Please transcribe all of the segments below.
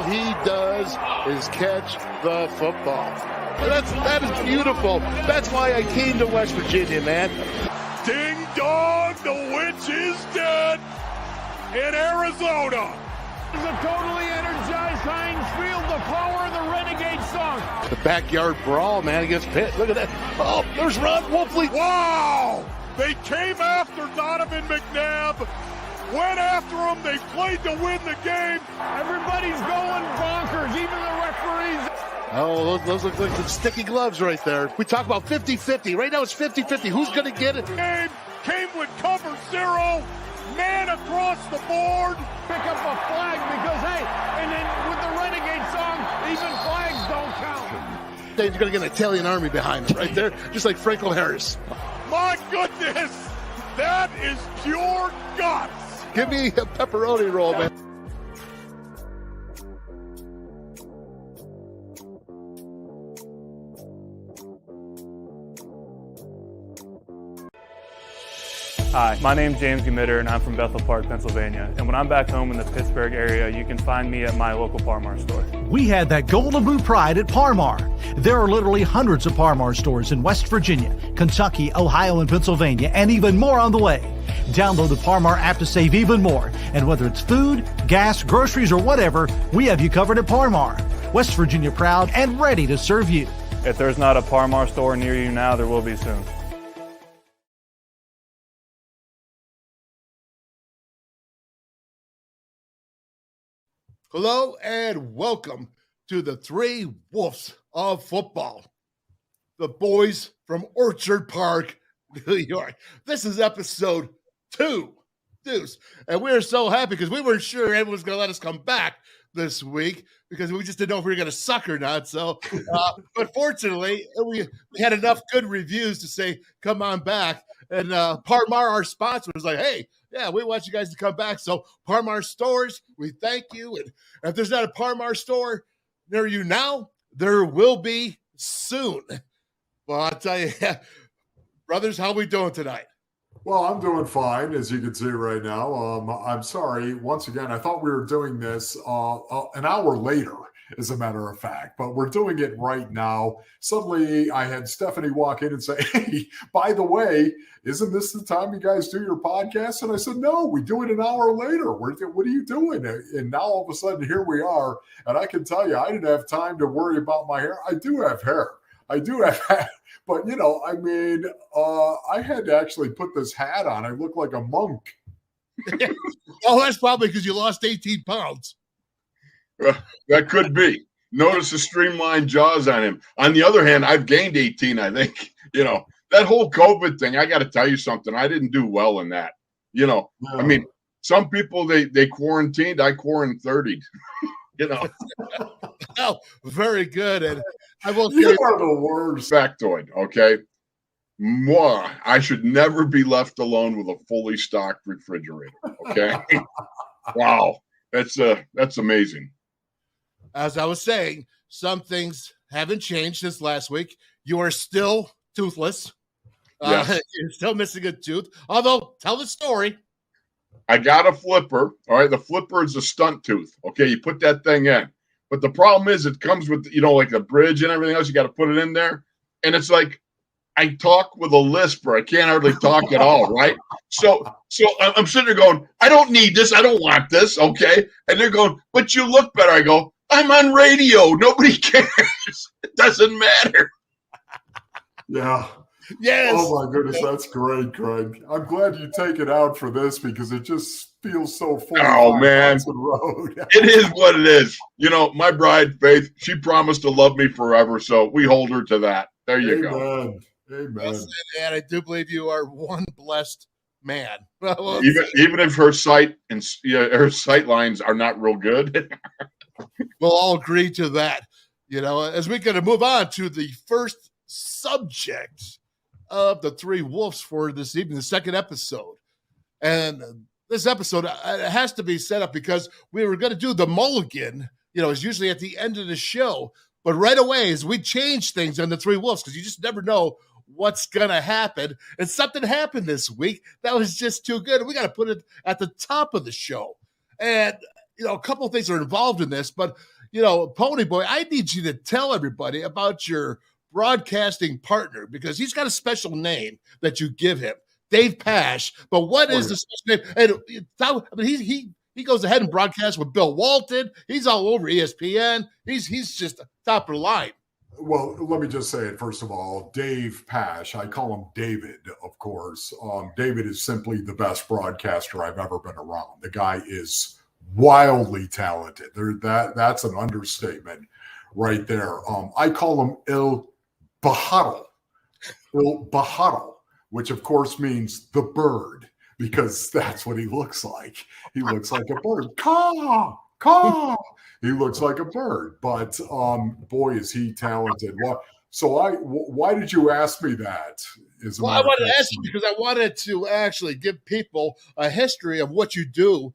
he does is catch the football. That is beautiful. That's why I came to West Virginia, man. Ding dong, the witch is dead in Arizona. It's a totally energized Heinz Field, the power of the Renegade song. The backyard brawl, man, against Pitt. Look at that. Oh, there's Ron Wolfley. Wow! They came after Donovan McNabb, went after him, they played to win the game. Everybody's going bonkers, even the referees. Oh, those look like some sticky gloves right there. We talk about 50-50. Right now it's 50-50. Who's going to get it? Game came with cover zero, man across the board. Pick up a flag because, hey, and then with the Renegade song, even flags don't count. He's going to get an Italian army behind him right there, just like Franco Harris. My goodness, that is pure guts. Give me a pepperoni roll, man. Hi, my name's James Gamitter and I'm from Bethel Park, Pennsylvania. And when I'm back home in the Pittsburgh area, you can find me at my local Parmar store. We had that golden boot pride at Parmar. There are literally hundreds of Parmar stores in West Virginia, Kentucky, Ohio, and Pennsylvania, and even more on the way. Download the Parmar app to save even more. And whether it's food, gas, groceries, or whatever, we have you covered at Parmar. West Virginia proud and ready to serve you. If there's not a Parmar store near you now, there will be soon. Hello and welcome to the Three Wolves of Football. The boys from Orchard Park, New York. This is episode 2, Deuce. And we're so happy because we weren't sure everyone was going to let us come back this week because we just didn't know if we were going to suck or not. So, but fortunately, we had enough good reviews to say, come on back. And Parmar, our sponsor, was like, hey, yeah, we want you guys to come back. So Parmar stores, we thank you. And if there's not a Parmar store near you now, there will be soon. Well, I'll tell you, brothers, how we doing tonight? Well, I'm doing fine, as you can see right now. I'm sorry. Once again, I thought we were doing this an hour later, as a matter of fact, but we're doing it right now. Suddenly, I had Stephanie walk in and say, hey, by the way, isn't this the time you guys do your podcast? And I said, no, we do it an hour later. What are you doing? And now, all of a sudden, here we are. And I can tell you, I didn't have time to worry about my hair. I do have hair. I do have hair. But, you know, I mean, I had to actually put this hat on. I look like a monk. Oh, that's probably because you lost 18 pounds. That could be. Notice the streamlined jaws on him. On the other hand, I've gained 18, I think. You know, that whole COVID thing, I got to tell you something. I didn't do well in that. You know, no. I mean, some people, they quarantined. I quarantined 30. You know. Oh, very good. And I will say, you are the worst. Factoid, okay? Moi, I should never be left alone with a fully stocked refrigerator, okay? Wow, that's amazing. As I was saying, some things haven't changed since last week. You are still toothless. Yes. You're still missing a tooth. Although, tell the story. I got a flipper, all right? The flipper is a stunt tooth, okay? You put that thing in. But the problem is it comes with, you know, like a bridge and everything else. You got to put it in there. And it's like I talk with a lisp or I can't hardly talk at all, right? So I'm sitting there going, I don't need this. I don't want this, okay? And they're going, but you look better. I go, I'm on radio. Nobody cares. It doesn't matter. Yeah. Yes. Oh, my goodness. That's great, Craig. I'm glad you take it out for this because it just feels so full. Oh, man. Road. It is what it is. You know, my bride, Faith, she promised to love me forever, so we hold her to that. There you go. Amen. And I do believe you are one blessed man. Even if her sight and her sight lines are not real good. We'll all agree to that. You know, as we're going to move on to the first subject of the Three Wolves for this evening, the second episode. And this episode it has to be set up because we were going to do the mulligan, you know, it's usually at the end of the show. But right away, as we change things on the Three Wolves, because you just never know what's going to happen. And something happened this week that was just too good. We got to put it at the top of the show. And a couple of things are involved in this, but, Pony Boy, I need you to tell everybody about your broadcasting partner, because he's got a special name that you give him, Dave Pash. But what is the special name? And he goes ahead and broadcasts with Bill Walton. He's all over ESPN. He's just top of the line. Well, let me just say it first of all. Dave Pash, I call him David, of course. David is simply the best broadcaster I've ever been around. The guy is wildly talented. That's an understatement right there. I call him Il Bajado, which of course means the bird, because that's what he looks like. He looks like a bird. Caw, caw. He looks like a bird, but boy, is he talented. Why did you ask me that? I wanted to ask you because I wanted to actually give people a history of what you do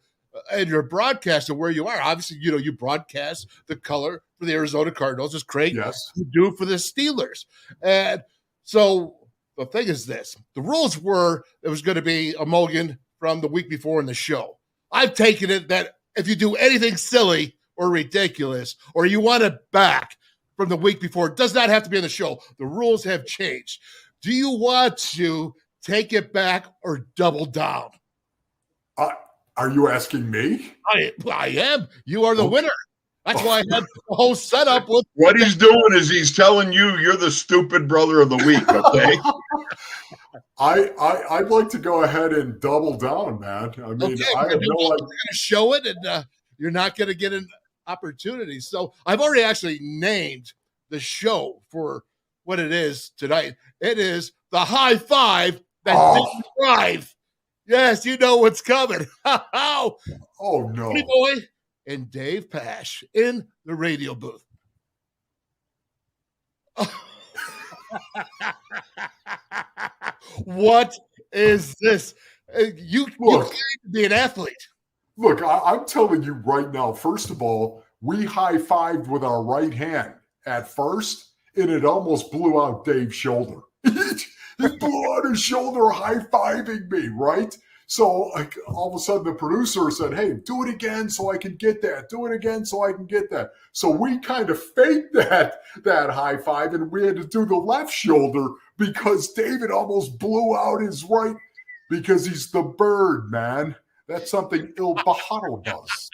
and your broadcast and where you are. Obviously, you broadcast the color for the Arizona Cardinals. It's great. Yes. You do for the Steelers. And so the thing is this. The rules were it was going to be a mulligan from the week before in the show. I've taken it that if you do anything silly or ridiculous, or you want it back from the week before, it does not have to be on the show. The rules have changed. Do you want to take it back or double down? Are you asking me? I am. You are the winner. That's why I had the whole setup with. What he's doing is he's telling you you're the stupid brother of the week, okay? I'd like to go ahead and double down, man. I mean, okay, I have no idea. You're going to show it, and you're not going to get an opportunity. So I've already actually named the show for what it is tonight. It is the high five that didn't drive. Yes, you know what's coming. Oh, no. Pretty Boy and Dave Pash in the radio booth. What is this? You claim to be an athlete. Look, I'm telling you right now, first of all, we high-fived with our right hand at first, and it almost blew out Dave's shoulder. He blew out his shoulder high-fiving me, right? So all of a sudden the producer said, hey, do it again so I can get that. Do it again so I can get that. So we kind of faked that high five, and we had to do the left shoulder because David almost blew out his right, because he's the bird, man. That's something Il Bajado does.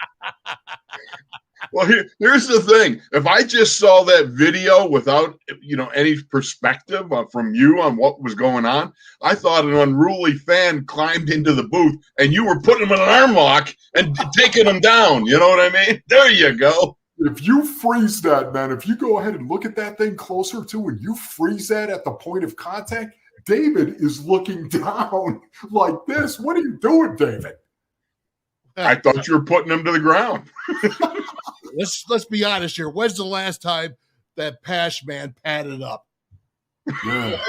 Well, here's the thing. If I just saw that video without, any perspective from you on what was going on, I thought an unruly fan climbed into the booth and you were putting him in an arm lock and taking him down. You know what I mean? There you go. If you freeze that, man, if you go ahead and look at that thing closer to, and you freeze that at the point of contact, David is looking down like this. What are you doing, David? I thought you were putting him to the ground. Let's be honest here. When's the last time that Pash man padded up? Yeah.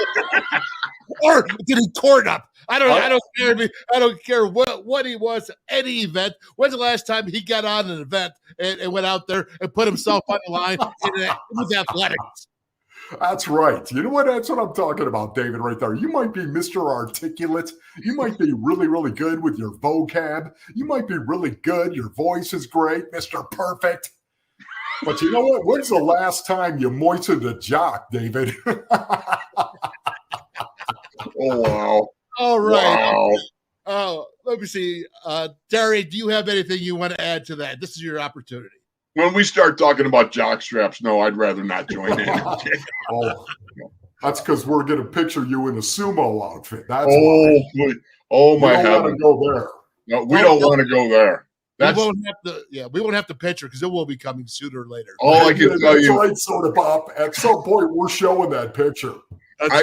Or did he torn up? I don't care what he was, any event. When's the last time he got on an event and went out there and put himself on the line with athletics? That's right. You know what? That's what I'm talking about, David, right there. You might be Mr. Articulate. You might be really, really good with your vocab. You might be really good. Your voice is great, Mr. Perfect. But you know what? When's the last time you moistened a jock, David? Oh, wow. All right. Wow. Let me see. Terry, do you have anything you want to add to that? This is your opportunity. When we start talking about jock straps, no, I'd rather not join in. That's because we're going to picture you in a sumo outfit. That's why. Oh, my heavens. We don't want to go there. No, we don't want to go there. We won't have to picture, because it will be coming sooner or later. All I can tell you. Right, sort of, Bob. At some point, we're showing that picture. I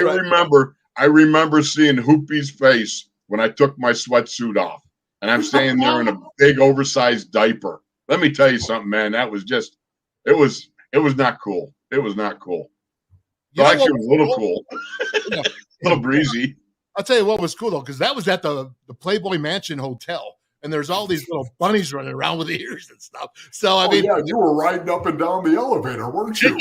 remember seeing Hoopy's face when I took my sweatsuit off, and I'm standing there in a big oversized diaper. Let me tell you something, man. That was just, it was not cool. It was not cool. Well, actually, it was a little cool. A little breezy. I'll tell you what was cool, though, because that was at the Playboy Mansion Hotel, and there's all these little bunnies running around with ears and stuff. So, I mean. Yeah, you were riding up and down the elevator, weren't you?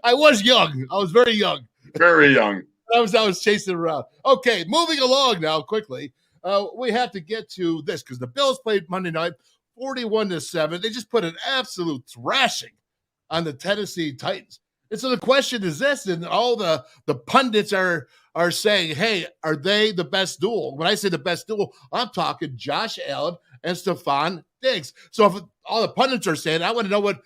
I was young. I was very young. Very young. I was chasing around. Okay, moving along now quickly. We have to get to this, because the Bills played Monday night. 41-7. They just put an absolute thrashing on the Tennessee Titans. And so the question is this, and all the pundits are saying, hey, are they the best duel? When I say the best duel, I'm talking Josh Allen and Stephon Diggs. So if all the pundits are saying, I want to know what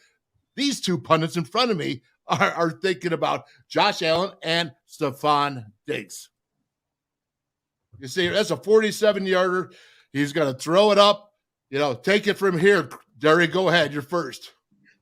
these two pundits in front of me are thinking about Josh Allen and Stephon Diggs. You see, that's a 47-yarder. He's going to throw it up. Take it from here. Derry, go ahead. You're first.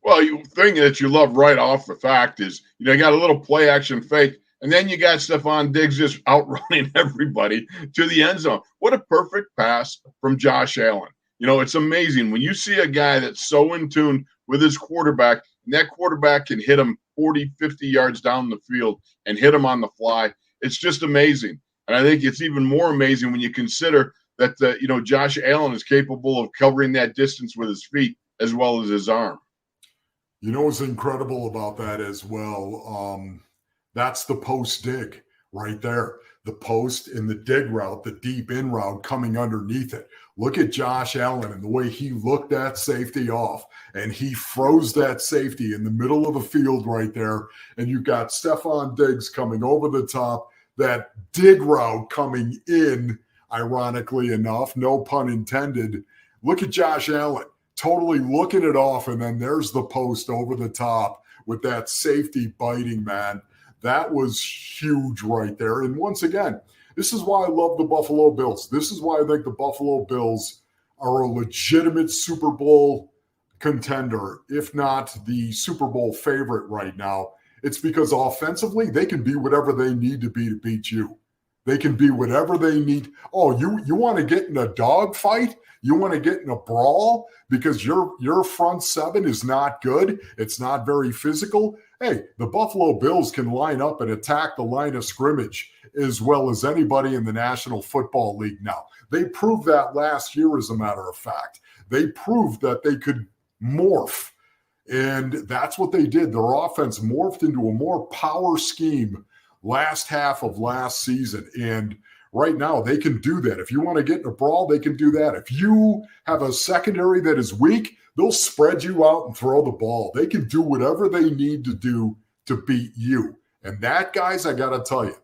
Well, you thing that you love right off the fact is, you got a little play action fake, and then you got Stephon Diggs just outrunning everybody to the end zone. What a perfect pass from Josh Allen. It's amazing when you see a guy that's so in tune with his quarterback, and that quarterback can hit him 40, 50 yards down the field and hit him on the fly. It's just amazing. And I think it's even more amazing when you consider that, Josh Allen is capable of covering that distance with his feet as well as his arm. What's incredible about that as well? That's the post dig right there. The post in the dig route, the deep in route coming underneath it. Look at Josh Allen and the way he looked that safety off, and he froze that safety in the middle of the field right there. And you've got Stephon Diggs coming over the top, that dig route coming in, ironically enough, no pun intended. Look at Josh Allen totally looking it off, and then there's the post over the top with that safety biting, man. That was huge right there. And once again, this is why I love the Buffalo Bills. This is why I think the Buffalo Bills are a legitimate Super Bowl contender, if not the Super Bowl favorite right now. It's because offensively, they can be whatever they need to be to beat you. They can be whatever they need. Oh, you want to get in a dogfight? You want to get in a brawl because your front seven is not good? It's not very physical? Hey, the Buffalo Bills can line up and attack the line of scrimmage as well as anybody in the National Football League now. They proved that last year, as a matter of fact. They proved that they could morph, and that's what they did. Their offense morphed into a more power scheme last half of last season, and right now they can do that. If you want to get in a brawl, they can do that. If you have a secondary that is weak, they'll spread you out and throw the ball. They can do whatever they need to do to beat you. And that, guys, I got to tell you,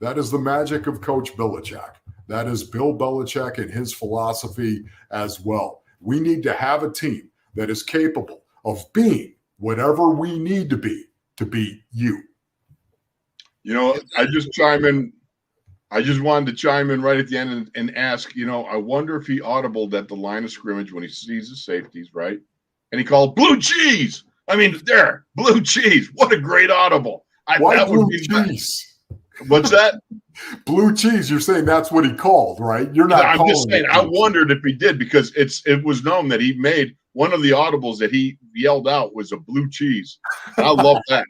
that is the magic of Coach Belichick. That is Bill Belichick and his philosophy as well. We need to have a team that is capable of being whatever we need to be to beat you. I just wanted to chime in right at the end and ask, I wonder if he audibled at the line of scrimmage when he sees the safeties, right? And he called blue cheese. I mean, blue cheese. What a great audible. Why blue cheese? What's that? Blue cheese. You're saying that's what he called, right? You're not. I'm just saying. I wondered if he did because it was known that he made one of the audibles that he yelled out was a blue cheese. I love that.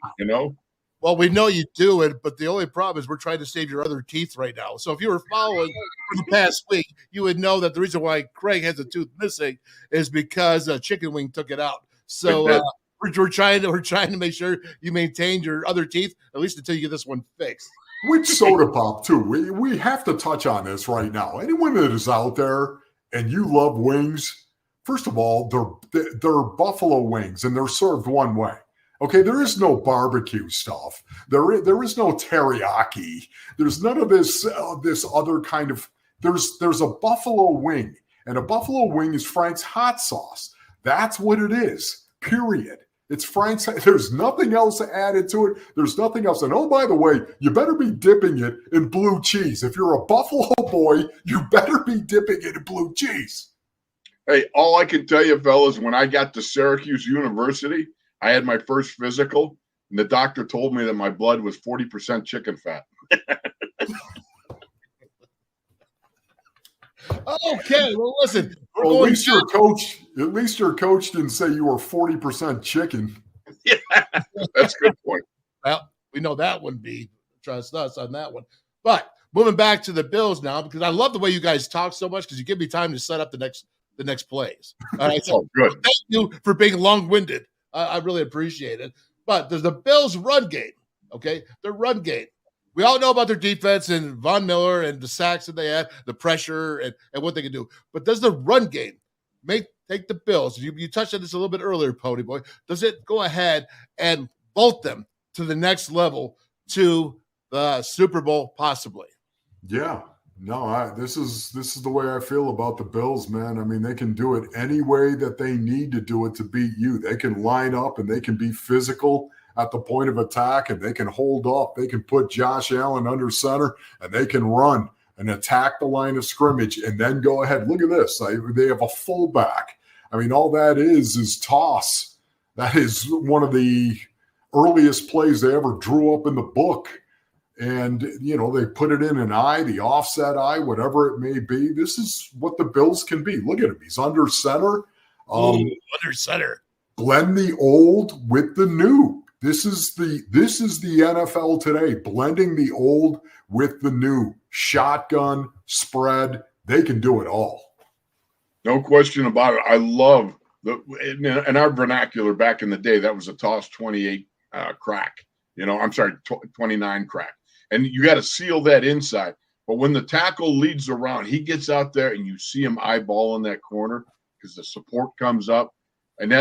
Well, we know you do it, but the only problem is we're trying to save your other teeth right now. So if you were following for the past week, you would know that the reason why Craig has a tooth missing is because a chicken wing took it out. So we're trying to make sure you maintain your other teeth, at least until you get this one fixed. Which soda pop, too. We have to touch on this right now. Anyone that is out there and you love wings, first of all, they're buffalo wings, and they're served one way. Okay, there is no barbecue stuff. There is no teriyaki. There's none of this other kind of. There's a buffalo wing, and a buffalo wing is Frank's hot sauce. That's what it is. Period. It's Frank's. There's nothing else added to it. There's nothing else. And oh, by the way, you better be dipping it in blue cheese. If you're a Buffalo boy, you better be dipping it in blue cheese. Hey, all I can tell you, fellas, when I got to Syracuse University, I had my first physical, and the doctor told me that my blood was 40% chicken fat. Okay, well, listen. At least your coach didn't say you were 40% chicken. Yeah, that's a good point. Well, we know that wouldn't be. Trust us on that one. But moving back to the Bills now, because I love the way you guys talk so much because you give me time to set up the next plays. All right, so good. Thank you for being long-winded. I really appreciate it. But there's the Bills' run game, okay? Their run game. We all know about their defense and Von Miller and the sacks that they had, the pressure and what they can do. But does the run game make take the Bills, you touched on this a little bit earlier, Pony Boy, does it go ahead and vault them to the next level, to the Super Bowl possibly? Yeah. No, this is the way I feel about the Bills, man. I mean, they can do it any way that they need to do it to beat you. They can line up and they can be physical at the point of attack, and they can hold up. They can put Josh Allen under center, and they can run and attack the line of scrimmage and then go ahead. Look at this. They have a fullback. I mean, all that is toss. That is one of the earliest plays they ever drew up in the book. And, they put it in an eye, the offset eye, whatever it may be. This is what the Bills can be. Look at him. He's under center. Under center. Blend the old with the new. This is the NFL today, blending the old with the new. Shotgun, spread, they can do it all. No question about it. I love in our vernacular back in the day, that was a toss 28 crack. 29 crack. And you got to seal that inside. But when the tackle leads around, he gets out there and you see him eyeballing that corner because the support comes up. And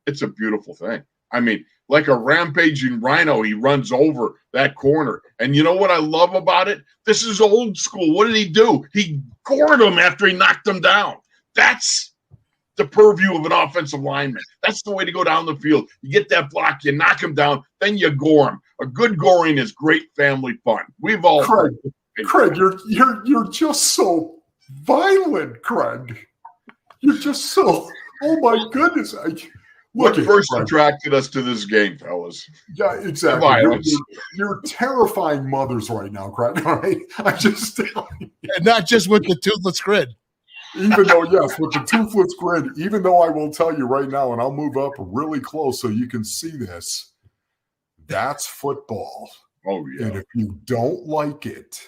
it's a beautiful thing. I mean, like a rampaging rhino, he runs over that corner. And you know what I love about it? This is old school. What did he do? He gored him after he knocked him down. That's the purview of an offensive lineman. That's the way to go down the field. You get that block, you knock him down, then you gore him. A good goring is great family fun. We've all Craig, you're just so violent, Craig. You're just so, oh my goodness. What first attracted us to this game, fellas? Yeah, exactly. You're terrifying mothers right now, Craig. All right, I'm just telling you. And not just with the toothless grid. Even though, yes, with the toothless grid, even though I will tell you right now, and I'll move up really close so you can see this, that's football. Oh, yeah. And if you don't like it,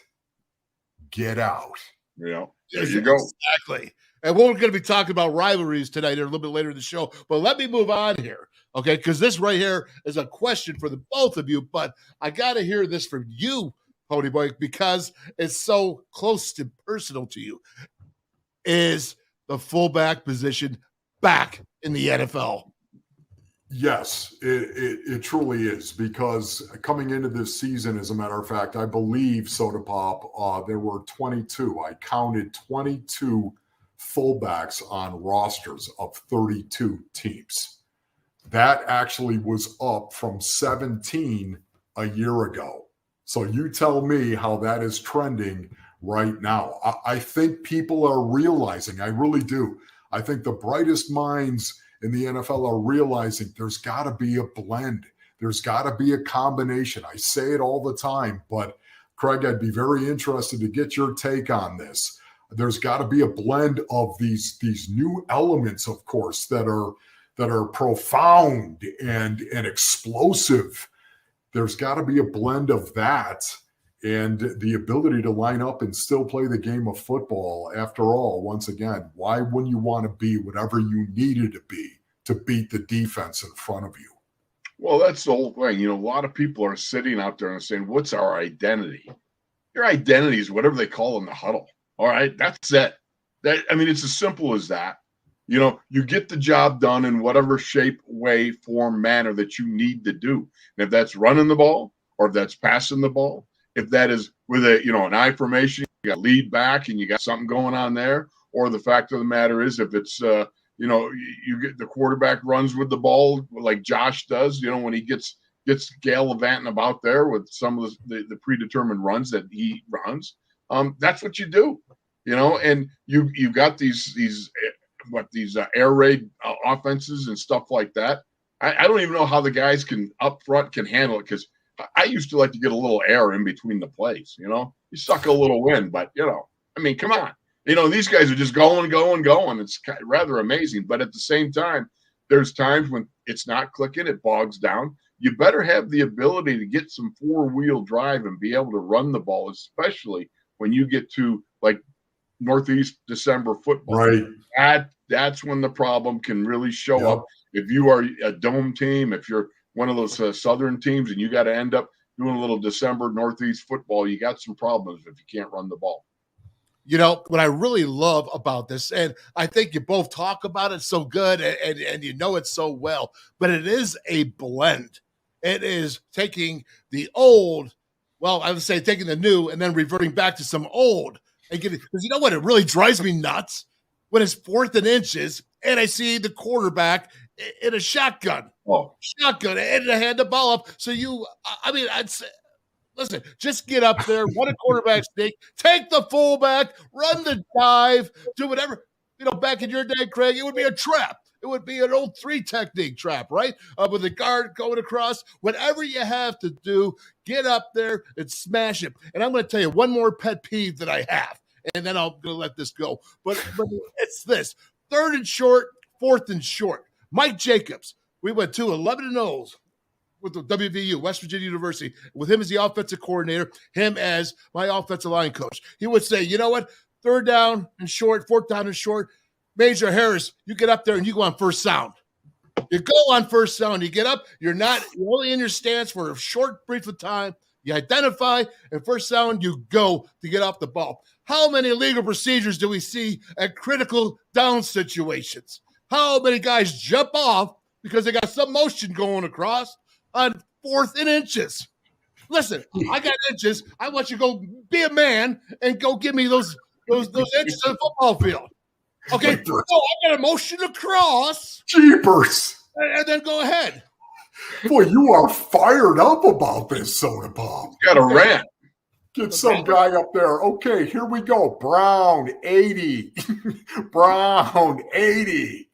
get out. Yeah, there you go. Exactly. And we're going to be talking about rivalries tonight or a little bit later in the show. But let me move on here, okay? Because this right here is a question for the both of you. But I got to hear this from you, Pony Boy, because it's so close to personal to you. Is the fullback position back in the NFL? Yes, it truly is, because coming into this season, as a matter of fact, I believe, Soda Pop, there were 22. I counted 22 fullbacks on rosters of 32 teams. That actually was up from 17 a year ago. So you tell me how that is trending right now. I think people are realizing, I really do. I think the brightest minds in the NFL are realizing there's got to be a blend. There's got to be a combination. I say it all the time, but Craig, I'd be very interested to get your take on this. There's got to be a blend of these new elements, of course, that are profound and explosive. There's got to be a blend of that and the ability to line up and still play the game of football. After all, once again, why wouldn't you want to be whatever you needed to be to beat the defense in front of you? Well, that's the whole thing. A lot of people are sitting out there and saying, what's our identity? Your identity is whatever they call in the huddle. All right, that's it. It's as simple as that. You get the job done in whatever shape, way, form, manner that you need to do. And if that's running the ball, or if that's passing the ball, if that is with an I formation, you got lead back and you got something going on there, or the fact of the matter is if it's you get the quarterback runs with the ball like Josh does, when he gets gallivanting about there with some of the predetermined runs that he runs. That's what you do, and you've got these air raid offenses and stuff like that. I don't even know how the guys up front can handle it, because I used to like to get a little air in between the plays. You suck a little wind, but come on. These guys are just going. It's rather amazing. But at the same time, there's times when it's not clicking, it bogs down. You better have the ability to get some four-wheel drive and be able to run the ball, especially when you get to like Northeast December football. Right. That's when the problem can really show up. If you are a dome team, if you're one of those Southern teams and you got to end up doing a little December Northeast football, you got some problems if you can't run the ball. You know, what I really love about this, and I think you both talk about it so good and you know it so well, but it is a blend. It is taking the old, well, I would say taking the new and then reverting back to some old. And getting, because you know what? It really drives me nuts when it's 4th and inches and I see the quarterback in a shotgun. Shotgun, and to hand the ball up. So I'd say, listen, just get up there, run a quarterback sneak, take the fullback, run the dive, do whatever. You know, back in your day, Craig, it would be a trap. It would be an old 3 technique trap, right? With the guard going across. Whatever you have to do, get up there and smash it. And I'm going to tell you one more pet peeve that I have, and then I'm going to let this go. But it's this. 3rd and short, 4th and short. Mike Jacobs, we went to 11-0 with the WVU, West Virginia University, with him as the offensive coordinator, him as my offensive line coach. He would say, you know what? 3rd down and short, 4th down and short. Major Harris, you get up there and you go on first sound. You go on first sound. You get up. You're only in your stance for a short, brief of time. You identify, and first sound, you go to get off the ball. How many legal procedures do we see at critical down situations? How many guys jump off because they got some motion going across on 4th and inches? Listen, I got inches. I want you to go be a man and go give me those inches on the football field. Okay, so I got a motion across. Jeepers. And then go ahead. Boy, you are fired up about this, Soda Pop. Got a rant. Get some guy up there. Okay, here we go. Brown, 80. Brown, 80.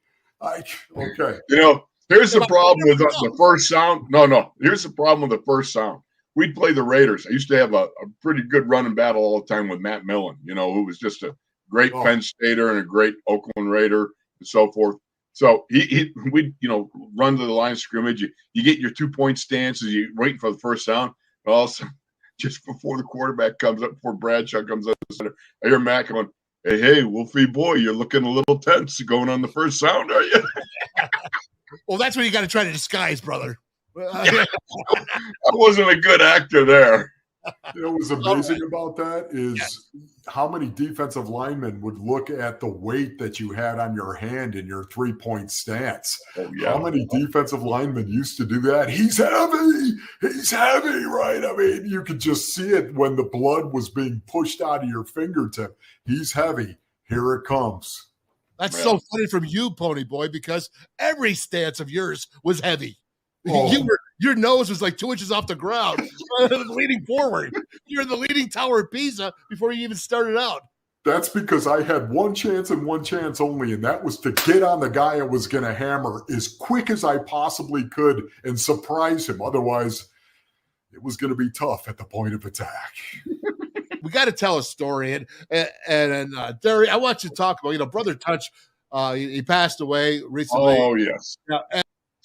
Okay. You know, here's the problem with the first sound. No. Here's the problem with the first sound. We'd play the Raiders. I used to have a pretty good running battle all the time with Matt Millen, you know, who was just a great Penn Stater and a great Oakland Raider and so forth. So we'd, you know, run to the line of scrimmage. You get your 2-point stances. You waiting for the first down. And all of a sudden, just before the quarterback comes up, before Bradshaw comes up the center, I hear Matt going, hey, Wolfie boy, you're looking a little tense going on the first sound, are you? Well, that's what you got to try to disguise, brother. I wasn't a good actor there. You know what's amazing about that is how many defensive linemen would look at the weight that you had on your hand in your 3-point stance. How many defensive linemen used to do that? He's heavy, right? I mean, you could just see it when the blood was being pushed out of your fingertip. He's heavy. Here it comes. That's so funny from you, Pony Boy, because every stance of yours was heavy. Your nose was like 2 inches off the ground, leaning forward. You're in the leaning tower of Pisa before you even started out. That's because I had one chance and one chance only, and that was to get on the guy I was going to hammer as quick as I possibly could and surprise him. Otherwise, it was going to be tough at the point of attack. We got to tell a story, and Derry, I want you to talk about, you know, Brother Tunch. He passed away recently. Oh yes.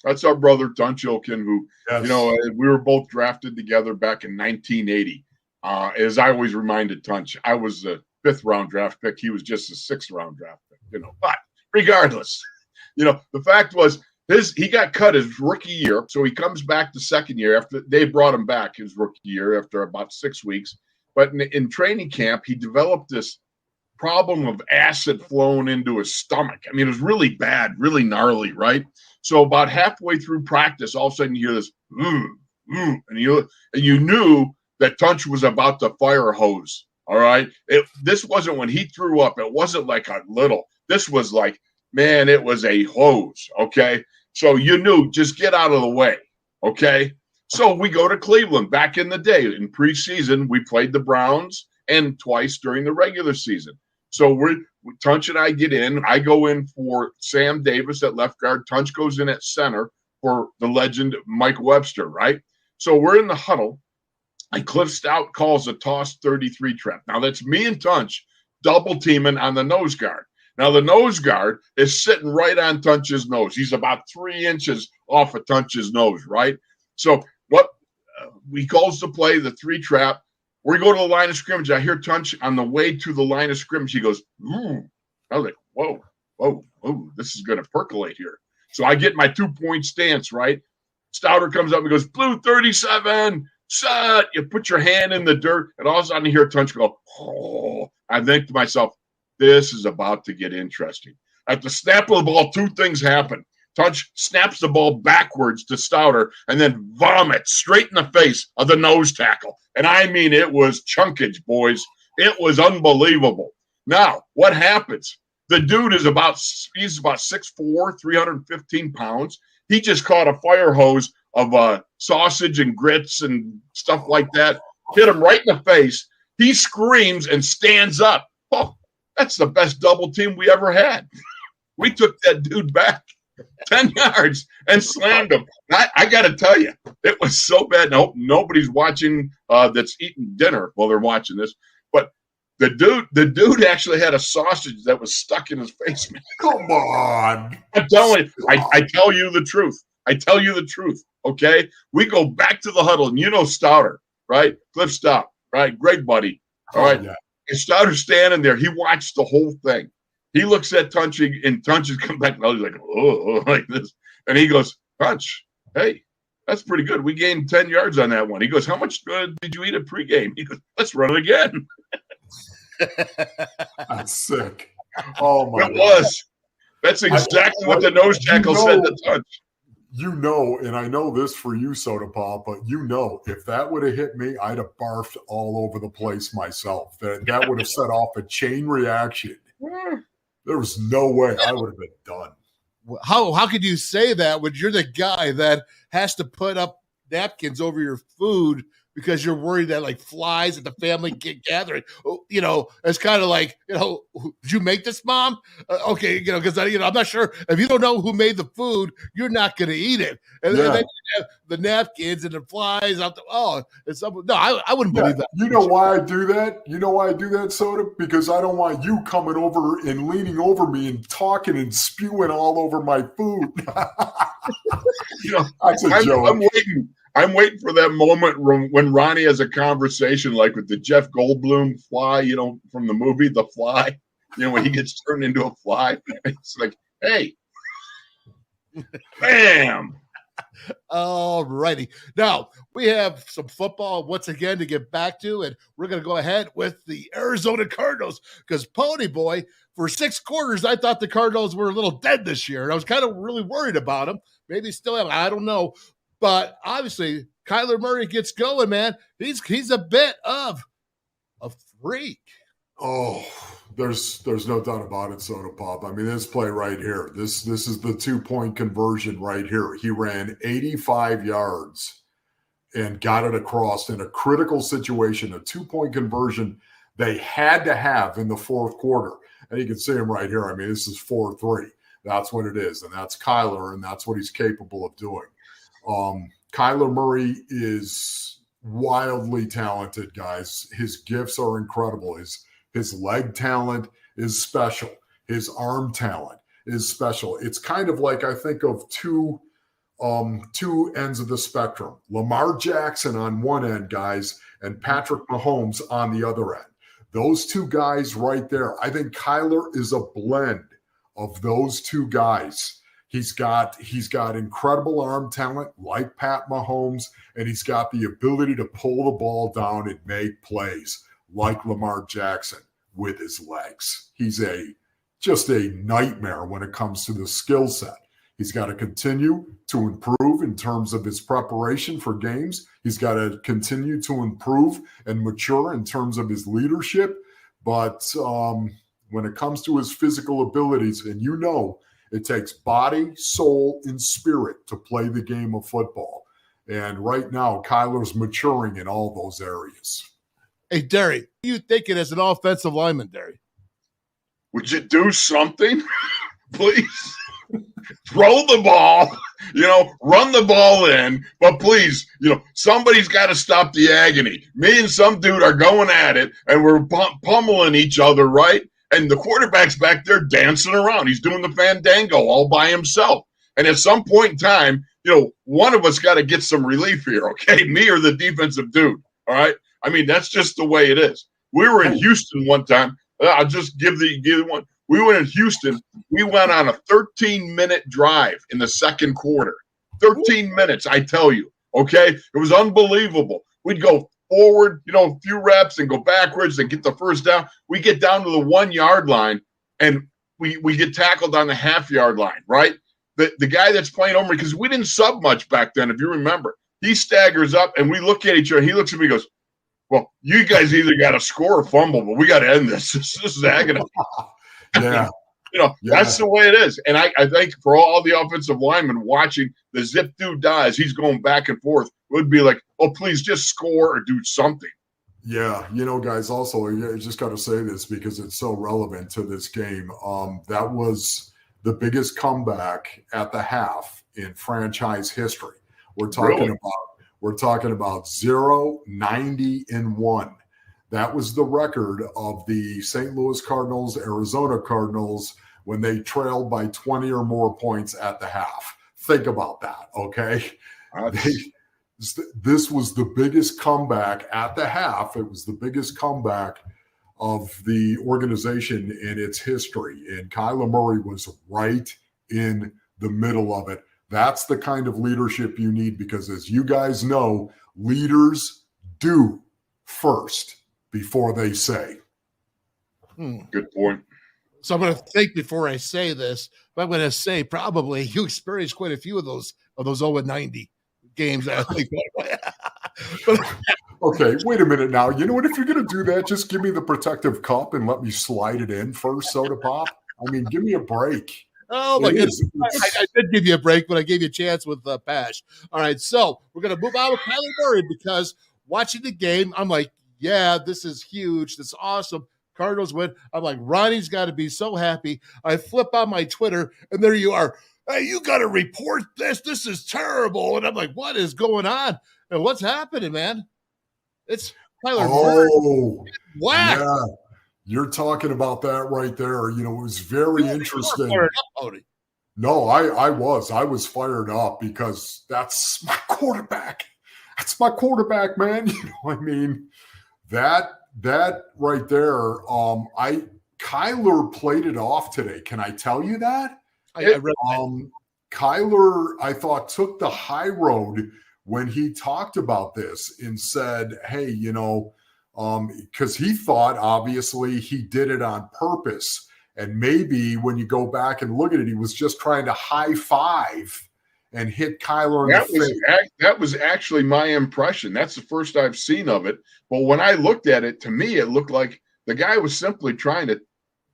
That's our brother Tunch Ilkin, who, you know, we were both drafted together back in 1980. As I always reminded Tunch, I was the 5th round draft pick. He was just a 6th round draft pick, you know. But regardless, you know, the fact was he got cut his rookie year. So he comes back the second year after they brought him back his rookie year after about 6 weeks. But in training camp, he developed this problem of acid flowing into his stomach. I mean, it was really bad, really gnarly, right? So about halfway through practice, all of a sudden you hear this, and you knew that Tunch was about to fire a hose. All right. This wasn't when he threw up. It wasn't like a little. This was like, man, it was a hose. Okay. So you knew, just get out of the way. Okay. So we go to Cleveland. Back in the day in preseason, we played the Browns and twice during the regular season. So Tunch and I get in. I go in for Sam Davis at left guard. Tunch goes in at center for the legend Mike Webster, right? So we're in the huddle, and Cliff Stout calls a toss 33 trap. Now that's me and Tunch double teaming on the nose guard. Now the nose guard is sitting right on Tunch's nose. He's about 3 inches off of Tunch's nose, right? So he calls the play, the 3 trap. We go to the line of scrimmage. I hear Tunch on the way to the line of scrimmage. He goes, ooh. I was like, whoa, this is going to percolate here. So I get my 2-point stance, right? Stouter comes up and goes, blue 37, set. You put your hand in the dirt, and all of a sudden you hear Tunch go, oh. I think to myself, this is about to get interesting. At the snap of the ball, two things happen. Tunch snaps the ball backwards to Stouter and then vomits straight in the face of the nose tackle. And I mean, it was chunkage, boys. It was unbelievable. Now, what happens? The dude is about 6'4", 315 pounds. He just caught a fire hose of sausage and grits and stuff like that. Hit him right in the face. He screams and stands up. Oh, that's the best double team we ever had. We took that dude back 10 yards and slammed him. I got to tell you, it was so bad. No, nobody's watching that's eating dinner while they're watching this. But the dude actually had a sausage that was stuck in his face, man. Come on. I'm telling you, I tell you the truth. I tell you the truth, okay? We go back to the huddle, and you know Stouter, right? Cliff Stout, right? Great buddy, all right? Yeah. And Stouter's standing there. He watched the whole thing. He looks at Tunch, and Tunch is coming back, and he's like, oh, like this. And he goes, Tunch, hey, that's pretty good. We gained 10 yards on that one. He goes, how much did you eat at pregame? He goes, let's run it again. That's sick. Oh, my God. It was. That's exactly what the nose tackle said to Tunch. You know, and I know this for you, Soda Pop, but you know, if that would have hit me, I'd have barfed all over the place myself. That would have set off a chain reaction. There was no way I would have been done. How could you say that when you're the guy that has to put up napkins over your food because you're worried that like flies at the family get gathering? You know, it's kind of like, you know, did you make this, Mom? Okay, you know, because I'm not sure if you don't know who made the food, you're not going to eat it. And then you have the napkins and the flies out. I wouldn't believe that. You know why I do that? You know why I do that, Soda? Because I don't want you coming over and leaning over me and talking and spewing all over my food. You know, that's a joke. I'm waiting for that moment when Ronnie has a conversation like with the Jeff Goldblum fly, you know, from the movie The Fly, you know, when he gets turned into a fly. It's like, hey, bam. All righty. Now, we have some football once again to get back to, and we're going to go ahead with the Arizona Cardinals because Pony Boy, for 6 quarters, I thought the Cardinals were a little dead this year, and I was kind of really worried about them. Maybe still am. I don't know. But obviously, Kyler Murray gets going, man. He's a bit of a freak. Oh, there's no doubt about it, Soda Pop. I mean, this play right here, this is the 2-point conversion right here. He ran 85 yards and got it across in a critical situation, a 2-point conversion they had to have in the fourth quarter. And you can see him right here. I mean, this is 4-3. That's what it is, and that's Kyler, and that's what he's capable of doing. Kyler Murray is wildly talented, guys. His gifts are incredible. His leg talent is special. His arm talent is special. It's kind of like I think of two ends of the spectrum. Lamar Jackson on one end, guys, and Patrick Mahomes on the other end. Those two guys right there. I think Kyler is a blend of those two guys. He's got incredible arm talent like Pat Mahomes, and he's got the ability to pull the ball down and make plays like Lamar Jackson with his legs. He's just a nightmare when it comes to the skill set. He's got to continue to improve in terms of his preparation for games. He's got to continue to improve and mature in terms of his leadership. But when it comes to his physical abilities, and you know, it takes body, soul, and spirit to play the game of football. And right now, Kyler's maturing in all those areas. Hey, Derry, what are you thinking as an offensive lineman, Derry? Would you do something? Please. Throw the ball, you know, run the ball in, but please, you know, somebody's got to stop the agony. Me and some dude are going at it, and we're pummeling each other, right? And the quarterback's back there dancing around. He's doing the fandango all by himself. And at some point in time, you know, one of us got to get some relief here, okay? Me or the defensive dude, all right? I mean, that's just the way it is. We were in Houston one time. I'll just give one. We went in Houston. We went on a 13-minute drive in the second quarter. 13 minutes, I tell you, okay? It was unbelievable. We'd go forward, a few reps and go backwards and get the first down. We get down to the 1 yard line and we get tackled on the half-yard line, right? The guy that's playing over, because we didn't sub much back then, if you remember. He staggers up, and we look at each other. He looks at me and goes, well, you guys either got to score or fumble, but we got to end this. This is agony. Yeah. That's the way it is. And I think for all the offensive linemen watching the zip dude dies, he's going back and forth, it would be like, oh, please just score or do something. Yeah, guys, also, I just got to say this because it's so relevant to this game. That was the biggest comeback at the half in franchise history. We're talking about 0-90-1. That was the record of the St. Louis Cardinals, Arizona Cardinals, when they trailed by 20 or more points at the half. Think about that, okay? This was the biggest comeback at the half. It was the biggest comeback of the organization in its history. And Kyler Murray was right in the middle of it. That's the kind of leadership you need because, as you guys know, leaders do first before they say. Good point. So I'm going to think before I say this, but I'm going to say probably you experienced quite a few of those 0-90 games. I think. Okay, wait a minute now. You know what? If you're going to do that, just give me the protective cup and let me slide it in first, Soda Pop. I mean, give me a break. Oh, my goodness. I did give you a break, but I gave you a chance with Pash. All right, so we're going to move on with Kyler Murray because watching the game, I'm like, yeah, this is huge. This is awesome. Cardinals win. I'm like, Ronnie's got to be so happy. I flip on my Twitter, and there you are. Hey, you got to report this. This is terrible. And I'm like, what is going on? And what's happening, man? It's Kyler Murray. Wow. Yeah. You're talking about that right there. It was very interesting. No, I was fired up because that's my quarterback. That's my quarterback, man. I mean, that right there. Kyler played it off today. Can I tell you that? I read that. Kyler, I thought, took the high road when he talked about this and said, hey, because he thought, obviously, he did it on purpose. And maybe when you go back and look at it, he was just trying to high five and hit Kyler in the face. That was actually my impression. That's the first I've seen of it. But when I looked at it, to me, it looked like the guy was simply trying to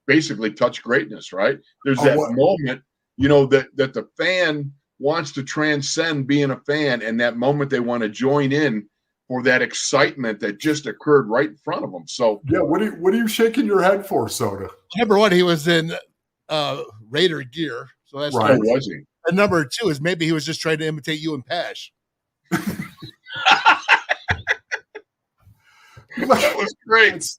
basically touch greatness, right? There's that moment, that the fan wants to transcend being a fan, and that moment they want to join in for that excitement that just occurred right in front of them. So yeah, what are you shaking your head for, Soda? Number one, he was in Raider gear, so that's right. Was he? And number two is maybe he was just trying to imitate you and Pash. That was great.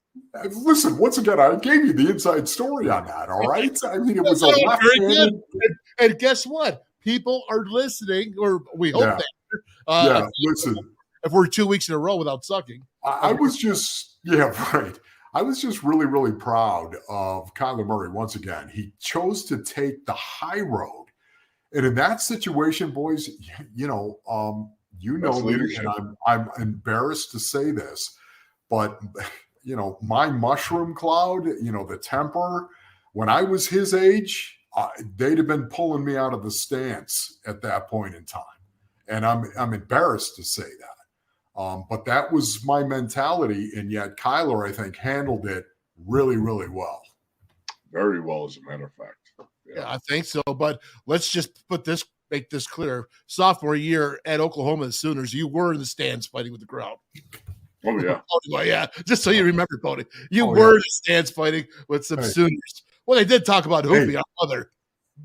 Listen, once again, I gave you the inside story on that. All right, I mean, it was a left-handed. And guess what? People are listening, or we hope that. Listen. If we're 2 weeks in a row without sucking, I was just I was just really, really proud of Kyler Murray. Once again, he chose to take the high road, and in that situation, boys, leadership. And I'm embarrassed to say this, but my mushroom cloud, the temper. When I was his age, they'd have been pulling me out of the stance at that point in time, and I'm embarrassed to say that. But that was my mentality, and yet Kyler, I think, handled it really, really well. Very well, as a matter of fact. Yeah, I think so. But let's just make this clear. Sophomore year at Oklahoma Sooners, you were in the stands fighting with the crowd. Oh, yeah. Well, yeah, just so you remember, Tony. You were in the stands fighting with some Sooners. Well, they did talk about Hoopy, our mother.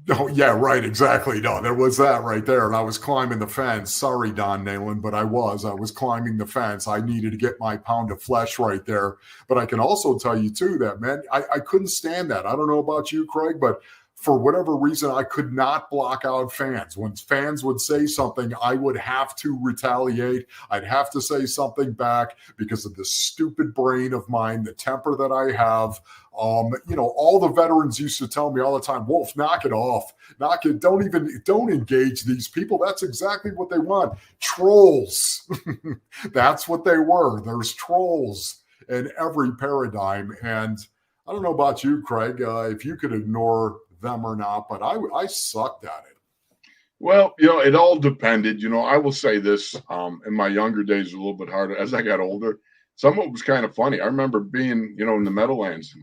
Oh, yeah, right, exactly. No, there was that right there. And I was climbing the fence. Sorry, Don Nalen, but I was climbing the fence. I needed to get my pound of flesh right there. But I can also tell you, too, that, man, I couldn't stand that. I don't know about you, Craig, but for whatever reason, I could not block out fans. When fans would say something, I would have to retaliate. I'd have to say something back because of this stupid brain of mine, the temper that I have. All the veterans used to tell me all the time, Wolf, knock it off. Knock it. Don't engage these people. That's exactly what they want. Trolls. That's what they were. There's trolls in every paradigm. And I don't know about you, Craig, if you could ignore them or not, but I sucked at it. Well, it all depended. I will say this, in my younger days, a little bit harder. As I got older, some of it was kind of funny. I remember being, in the Meadowlands,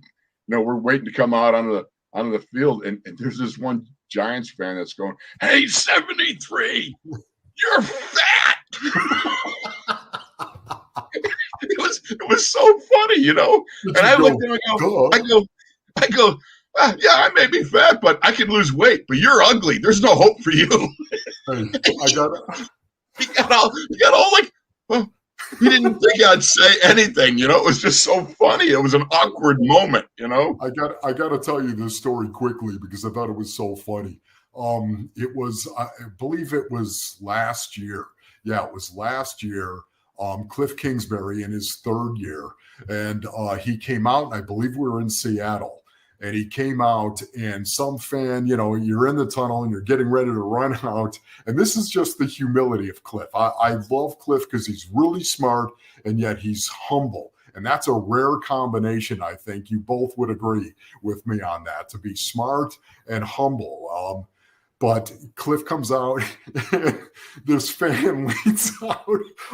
we're waiting to come out onto the field, and there's this one Giants fan that's going, "Hey, 73, you're fat." It was so funny, And I looked at him and I go, yeah, I may be fat, but I can lose weight. But you're ugly. There's no hope for you. Hey, I got it. He got all like, well, he didn't think I'd say anything. It was just so funny. It was an awkward moment. I got to tell you this story quickly because I thought it was so funny. It was, I believe it was last year. Yeah, it was last year. Cliff Kingsbury in his third year, and he came out, and I believe we were in Seattle. And he came out, and some fan, you're in the tunnel and you're getting ready to run out. And this is just the humility of Cliff. I love Cliff because he's really smart, and yet he's humble. And that's a rare combination, I think. You both would agree with me on that, to be smart and humble. But Cliff comes out, this fan leans out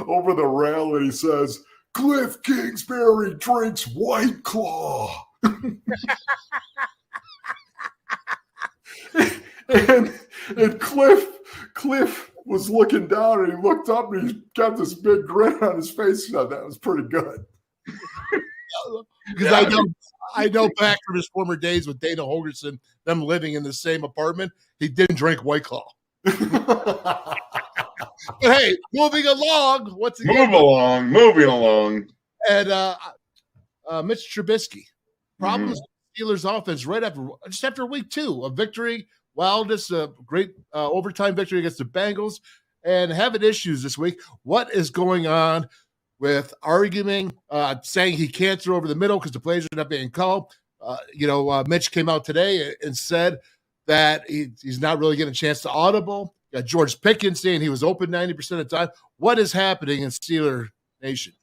over the rail, and he says, "Cliff Kingsbury drinks White Claw." and Cliff was looking down, and he looked up, and he got this big grin on his face. That was pretty good. Because I know back from his former days with Dana Holgerson, them living in the same apartment, he didn't drink White Claw. But hey, moving along. Once again, moving along. And Mitch Trubisky. Problems with the Steelers offense just after week 2, a victory. Wildest, a great overtime victory against the Bengals, and having issues this week. What is going on with arguing, saying he can't throw over the middle because the plays are not being called? Mitch came out today and said that he's not really getting a chance to audible. Got George Pickens saying he was open 90% of the time. What is happening in Steeler Nation?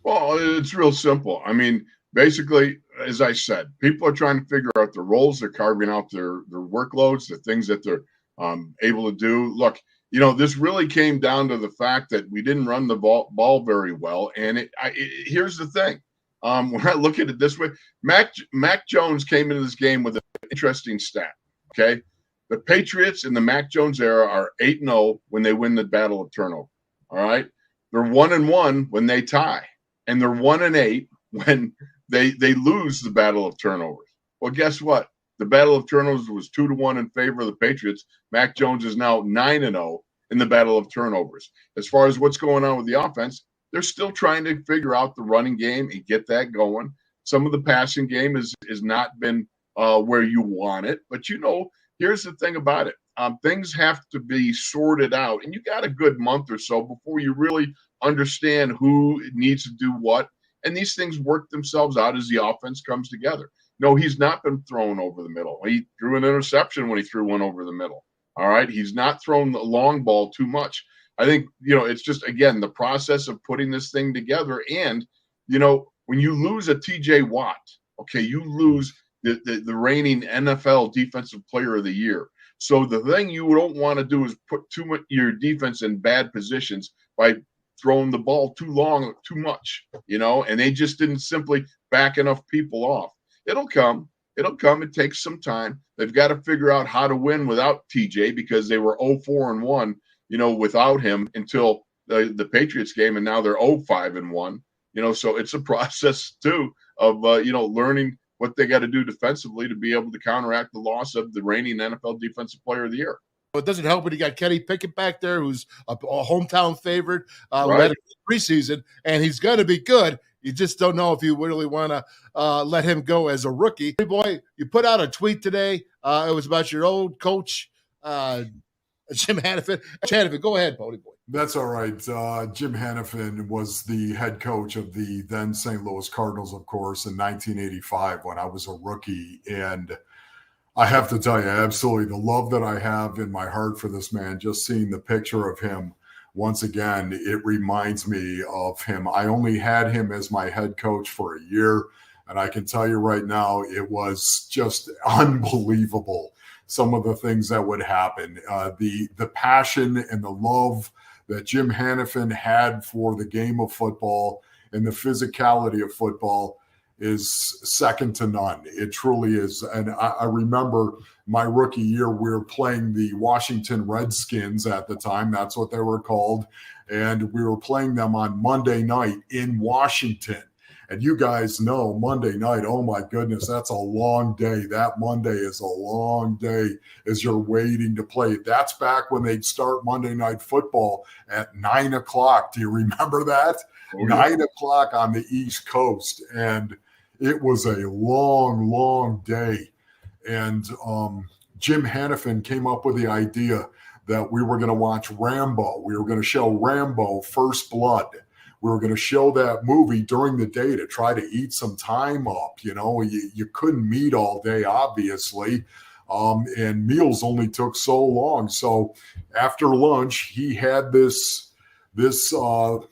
Well, it's real simple. I mean, basically, as I said, people are trying to figure out the roles. They're carving out their workloads, the things that they're able to do. Look, this really came down to the fact that we didn't run the ball very well. And here's the thing. When I look at it this way, Mac Jones came into this game with an interesting stat, okay? The Patriots in the Mac Jones era are 8-0 when they win the battle of turnover, all right? They're 1-1 when they tie, and they're 1-8 when they lose the battle of turnovers. Well, guess what? The battle of turnovers was 2-1 in favor of the Patriots. Mac Jones is now 9-0 in the battle of turnovers. As far as what's going on with the offense, they're still trying to figure out the running game and get that going. Some of the passing game has not been where you want it. But, here's the thing about it. Things have to be sorted out. And you got a good month or so before you really understand who needs to do what. And these things work themselves out as the offense comes together. No, he's not been thrown over the middle. He threw an interception when he threw one over the middle. All right. He's not thrown the long ball too much. I think, it's just, again, the process of putting this thing together. And, when you lose a TJ Watt, okay, you lose the reigning NFL Defensive Player of the Year. So the thing you don't want to do is put your defense in bad positions by throwing the ball too long, too much, and they just didn't simply back enough people off. It'll come. It takes some time. They've got to figure out how to win without TJ because they were 0-4-1, without him until the Patriots game, and now they're 0-5-1. So it's a process too of learning what they got to do defensively to be able to counteract the loss of the reigning NFL Defensive Player of the Year. It doesn't help when you got Kenny Pickett back there, who's a hometown favorite. Right. We had a preseason, and he's going to be good. You just don't know if you really want to let him go as a rookie. Hey, boy, you put out a tweet today. It was about your old coach, Jim Hannafin. Hannafin, go ahead, Pony Boy. That's all right. Jim Hannafin was the head coach of the then St. Louis Cardinals, of course, in 1985 when I was a rookie. And I have to tell you, absolutely, the love that I have in my heart for this man, just seeing the picture of him, once again, it reminds me of him. I only had him as my head coach for a year, and I can tell you right now, it was just unbelievable, some of the things that would happen. The passion and the love that Jim Hannafin had for the game of football and the physicality of football is second to none. It truly is. And I remember my rookie year, we were playing the Washington Redskins at the time. That's what they were called. And we were playing them on Monday night in Washington. And you guys know Monday night, oh my goodness, that's a long day. That Monday is a long day as you're waiting to play. That's back when they'd start Monday Night Football at 9 o'clock. Do you remember that? Oh, yeah. 9 o'clock on the East Coast. And it was a long, long day. And Jim Hannafin came up with the idea that we were going to watch Rambo. We were going to show Rambo First Blood. We were going to show that movie during the day to try to eat some time up. You know, you couldn't meet all day, obviously, and meals only took so long. So after lunch, he had this room,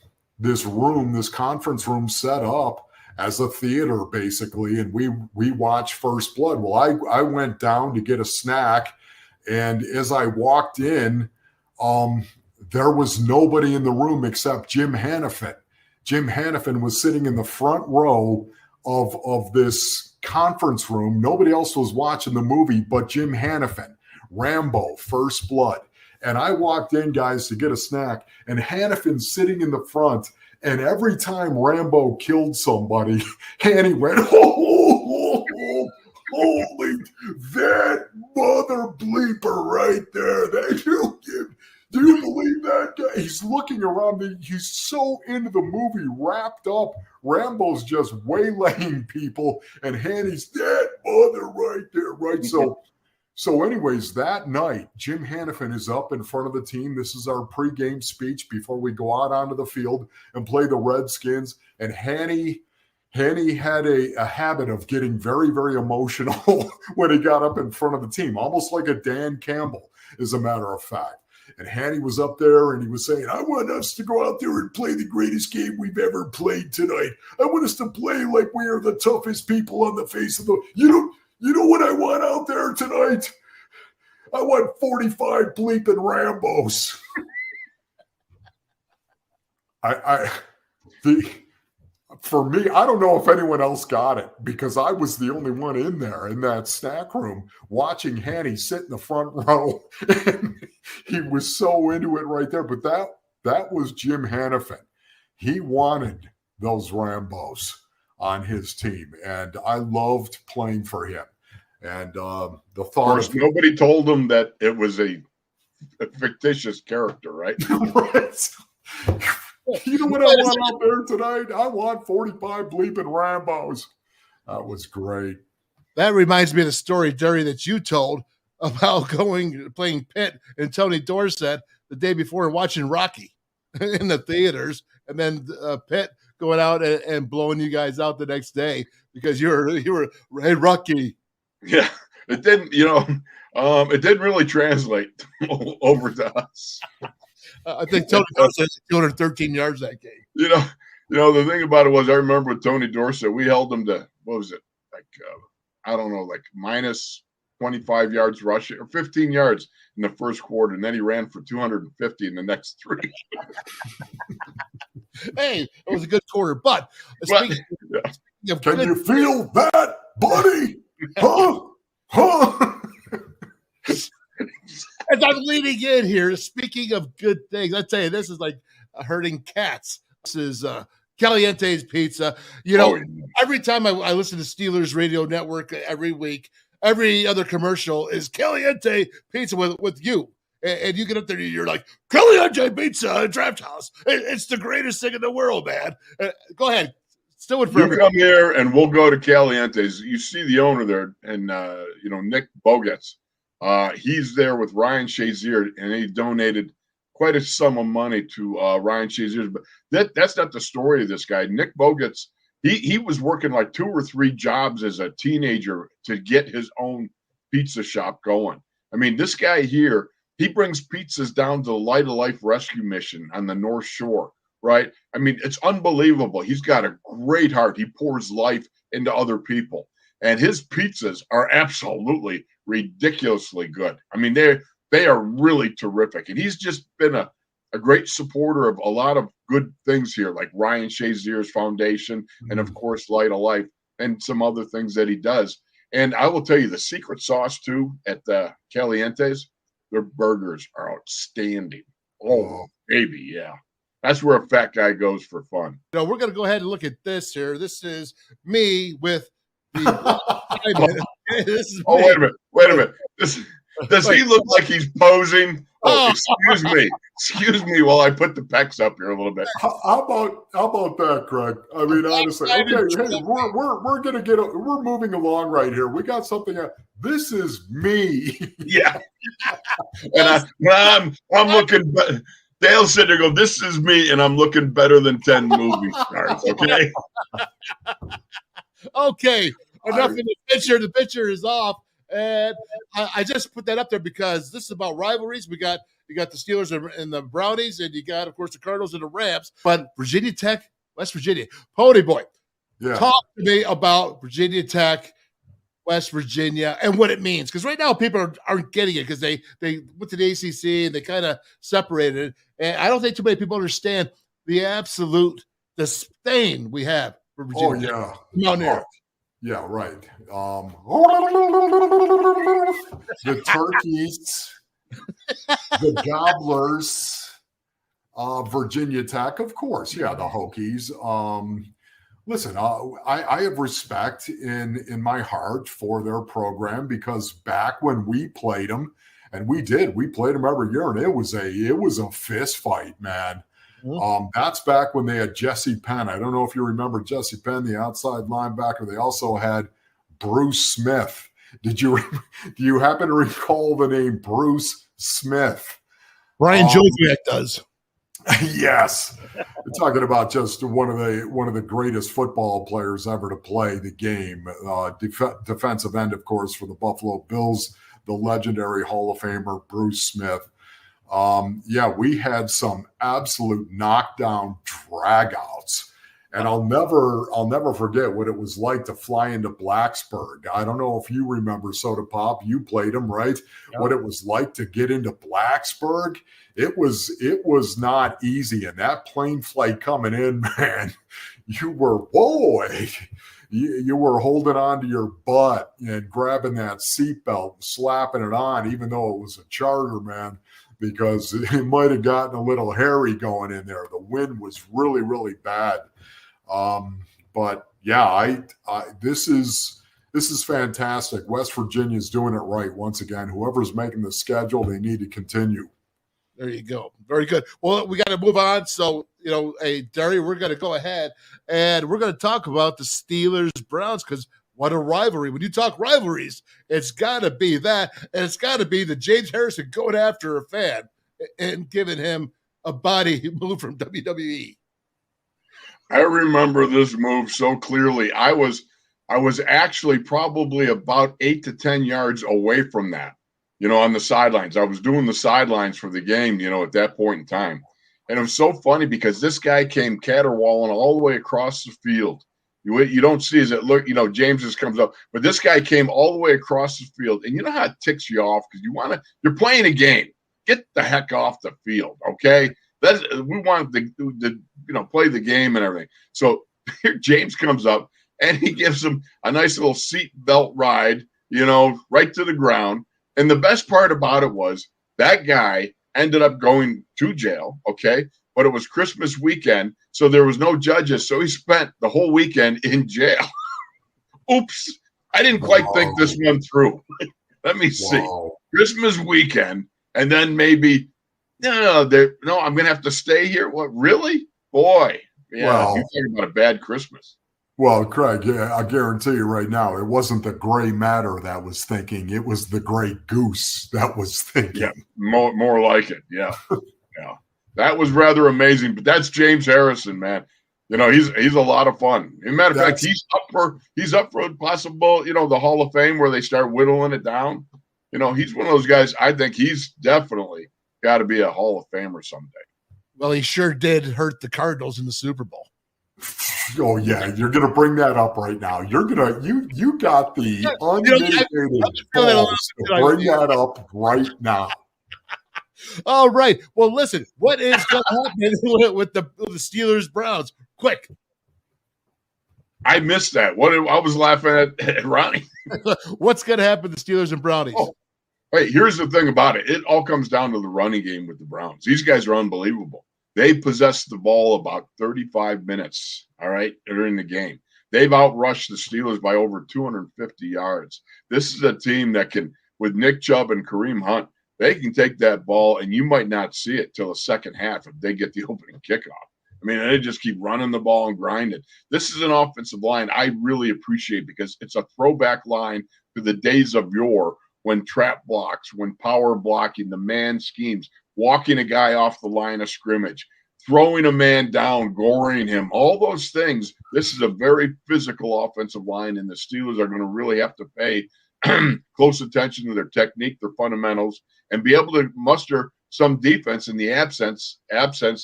this conference room set up as a theater, basically, and we watched First Blood. Well, I went down to get a snack, and as I walked in, there was nobody in the room except Jim Hannafin. Jim Hannafin was sitting in the front row of this conference room. Nobody else was watching the movie but Jim Hannafin, Rambo, First Blood. And I walked in, guys, to get a snack, and Hannafin's sitting in the front. And every time Rambo killed somebody, Hanny went, holy, that mother bleeper right there. Do you believe that guy? He's looking around. He's so into the movie, wrapped up. Rambo's just waylaying people, and Hanny's that mother right there, right? So anyways, that night, Jim Hannafin is up in front of the team. This is our pregame speech before we go out onto the field and play the Redskins. And Hanny had a habit of getting very, very emotional when he got up in front of the team, almost like a Dan Campbell, as a matter of fact. And Hanny was up there and he was saying, I want us to go out there and play the greatest game we've ever played tonight. I want us to play like we are the toughest people on the face of the – You know what I want out there tonight? I want 45 bleeping Rambos. For me, I don't know if anyone else got it because I was the only one in there in that snack room watching Hanny sit in the front row. And he was so into it right there. But that was Jim Hannafin. He wanted those Rambos on his team, and I loved playing for him. And the thought of course, nobody told him that it was a fictitious character, right? Right. You know what I want out there tonight? I want 45 bleeping Rambos. That was great. That reminds me of the story, Jerry, that you told about playing Pitt and Tony Dorsett the day before and watching Rocky in the theaters, and then Pitt going out and blowing you guys out the next day because you were hey, Rocky. Yeah, it didn't. It didn't really translate over to us. I think Tony Dorsett had 213 yards that game. The thing about it was, I remember with Tony Dorsett, we held him to, what was it? Like minus 25 yards rushing or 15 yards in the first quarter. And then he ran for 250 in the next three. Hey, it was a good quarter. But speaking of can you feel that, buddy? Huh? As I'm leading in here, speaking of good things, I tell you, this is like herding cats. This is Caliente's Pizza. Every time I listen to Steelers Radio Network every week, every other commercial is Caliente Pizza with you. And you get up there and you're like, Caliente Pizza, Draft House. It's the greatest thing in the world, man. Go ahead. Still with You come here and we'll go to Caliente's. You see the owner there, and Nick Bogetz. He's there with Ryan Shazier, and he donated quite a sum of money to Ryan Shazier. But that's not the story of this guy. Nick Bogetz, he was working like 2 or 3 jobs as a teenager to get his own pizza shop going. I mean, this guy here, he brings pizzas down to the Light of Life Rescue Mission on the North Shore, right? I mean, it's unbelievable. He's got a great heart. He pours life into other people. And his pizzas are absolutely ridiculously good. I mean, they are really terrific. And he's just been a great supporter of a lot of good things here, like Ryan Shazier's foundation and, of course, Light of Life and some other things that he does. And I will tell you, the secret sauce, too, at the Caliente's, their burgers are outstanding. Oh, baby, yeah. That's where a fat guy goes for fun. We're going to go ahead and look at this here. This is me with the this is wait a minute. Does he look like he's posing? Excuse me while I put the pecs up here a little bit. How about that, Craig? I mean, honestly, okay, hey, we're moving along right here. We got something. This is me. Yeah, and I'm looking. Dale said there go. This is me, and I'm looking better than 10 movie stars. Okay. Okay. Enough in the picture. The picture is off. And I just put that up there because this is about rivalries. You got the Steelers and the Brownies, and you got, of course, the Cardinals and the Rams. But Virginia Tech, West Virginia, Pony Boy, talk to me about Virginia Tech, West Virginia, and what it means. Because right now people aren't getting it because they went to the ACC and they kind of separated it. And I don't think too many people understand the absolute disdain we have for Virginia. Oh, yeah. Mountaineer. Yeah, right. The turkeys, the gobblers, Virginia Tech, of course. Yeah, the Hokies. Listen, I have respect in my heart for their program because back when we played them, and we played them every year, and it was a fist fight, man. That's back when they had Jesse Penn. I don't know if you remember Jesse Penn, the outside linebacker. They also had Bruce Smith. Do you happen to recall the name Bruce Smith? Brian Joviak does. Yes. We're talking about just one of the greatest football players ever to play the game. Defensive end, of course, for the Buffalo Bills, the legendary Hall of Famer Bruce Smith. We had some absolute knockdown dragouts, and I'll never forget what it was like to fly into Blacksburg. I don't know if you remember Soda Pop. You played them, right? Yep. What it was like to get into Blacksburg. It was not easy, and that plane flight coming in, man, you were you were holding on to your butt and grabbing that seatbelt and slapping it on, even though it was a charter, man. Because it might have gotten a little hairy going in there. The wind was really, really bad. But yeah, this is fantastic. West Virginia is doing it right once again. Whoever's making the schedule, they need to continue. There you go. Very good. Well, we got to move on. So, hey, Derry, we're going to go ahead and we're going to talk about the Steelers-Browns because what a rivalry. When you talk rivalries, it's got to be that, and it's got to be the James Harrison going after a fan and giving him a body move from WWE. I remember this move so clearly. I was actually probably about 8 to 10 yards away from that, on the sidelines. I was doing the sidelines for the game, at that point in time. And it was so funny because this guy came caterwauling all the way across the field. You don't see as it look, James just comes up, but this guy came all the way across the field, and you know how it ticks you off because you're playing a game. Get the heck off the field, okay? We want to play the game and everything. So here James comes up and he gives him a nice little seat belt ride, right to the ground. And the best part about it was that guy ended up going to jail, okay? But it was Christmas weekend, so there was no judges. So he spent the whole weekend in jail. Oops. I didn't quite think this one through. Let me see. Christmas weekend, and then maybe, I'm going to have to stay here. What, really? Boy. Yeah, you're talking about a bad Christmas. Well, Craig, yeah, I guarantee you right now, it wasn't the gray matter that was thinking. It was the gray goose that was thinking. Yeah, more like it. Yeah, yeah. That was rather amazing. But that's James Harrison, man. You know, he's a lot of fun. As a matter of fact, he's up for possible, you know, the Hall of Fame where they start whittling it down. You know, he's one of those guys. I think he's definitely got to be a Hall of Famer someday. Well, he sure did hurt the Cardinals in the Super Bowl. Oh yeah, you're gonna bring that up right now. You got the unmitigated balls to bring that up right now. All right. Well, listen, what is going to happen with the Steelers Browns? Quick. I missed that. I was laughing at Ronnie. What's going to happen to the Steelers and Brownies? Oh, wait, here's the thing about it. It all comes down to the running game with the Browns. These guys are unbelievable. They possessed the ball about 35 minutes, all right, during the game. They've outrushed the Steelers by over 250 yards. This is a team that can, with Nick Chubb and Kareem Hunt, they can take that ball, and you might not see it till the second half if they get the opening kickoff. I mean, they just keep running the ball and grinding. This is an offensive line I really appreciate because it's a throwback line to the days of yore when trap blocks, when power blocking, the man schemes, walking a guy off the line of scrimmage, throwing a man down, goring him, all those things. This is a very physical offensive line, and the Steelers are going to really have to pay close attention to their technique, their fundamentals, and be able to muster some defense in the absence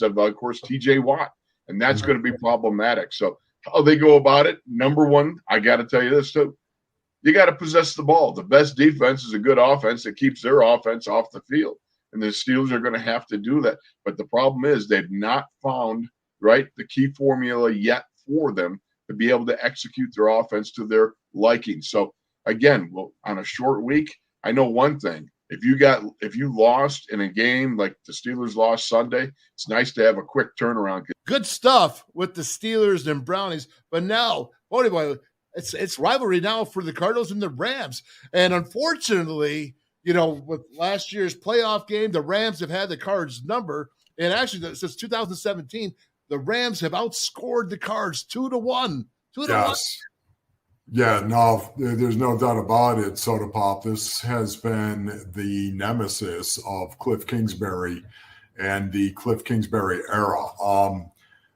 of course, TJ Watt. And that's going to be problematic. So how they go about it, number one, I got to tell you this too. You got to possess the ball. The best defense is a good offense that keeps their offense off the field. And the Steelers are going to have to do that. But the problem is they've not found, right, the key formula yet for them to be able to execute their offense to their liking. So, again, well, on a short week, I know one thing. If you lost in a game like the Steelers lost Sunday, it's nice to have a quick turnaround. Good stuff with the Steelers and Brownies. But now, it's rivalry now for the Cardinals and the Rams. And unfortunately, you know, with last year's playoff game, the Rams have had the Cards number. And actually, since 2017, the Rams have outscored the Cards 2-1. 2-1. Yeah, no, there's no doubt about it, Soda Pop. This has been the nemesis of Cliff Kingsbury and the Cliff Kingsbury era.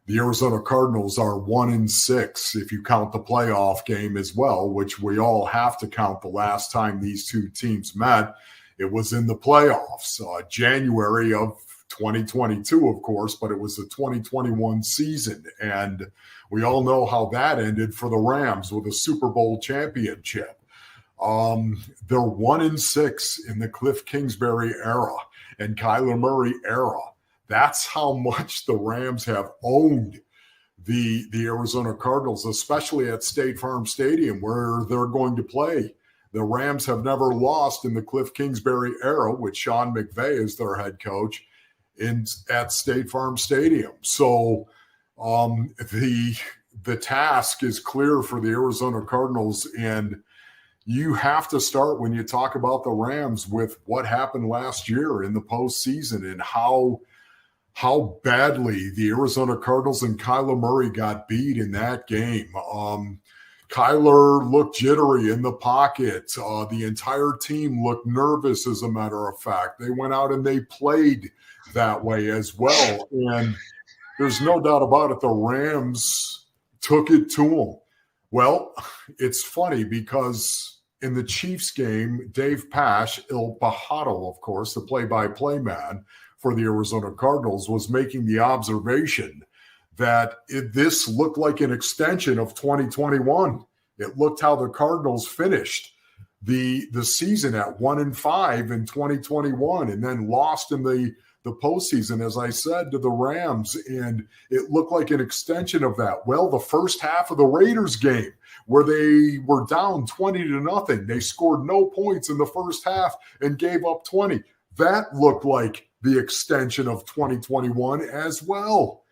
The Arizona Cardinals are 1-6 if you count the playoff game as well, which we all have to count the last time these two teams met. It was in the playoffs, January of 2022, of course, but it was the 2021 season. And we all know how that ended for the Rams with a Super Bowl championship. They're 1-6 in the Cliff Kingsbury era and Kyler Murray era. That's how much the Rams have owned the Arizona Cardinals, especially at State Farm Stadium where they're going to play. The Rams have never lost in the Cliff Kingsbury era with Sean McVay as their head coach at State Farm Stadium. So the task is clear for the Arizona Cardinals, and you have to start when you talk about the Rams with what happened last year in the postseason and how badly the Arizona Cardinals and Kyler Murray got beat in that game. Kyler looked jittery in the pocket. The entire team looked nervous, as a matter of fact. They went out and they played that way as well. And there's no doubt about it, the Rams took it to them. Well, it's funny because in the Chiefs game, Dave Pasch, Il Pajaro, of course, the play-by-play man for the Arizona Cardinals, was making the observation that this looked like an extension of 2021. It looked how the Cardinals finished the season at 1-5 in 2021 and then lost in the postseason, as I said, to the Rams, and it looked like an extension of that. Well, the first half of the Raiders game where they were down 20-0, they scored no points in the first half and gave up 20. That looked like the extension of 2021 as well.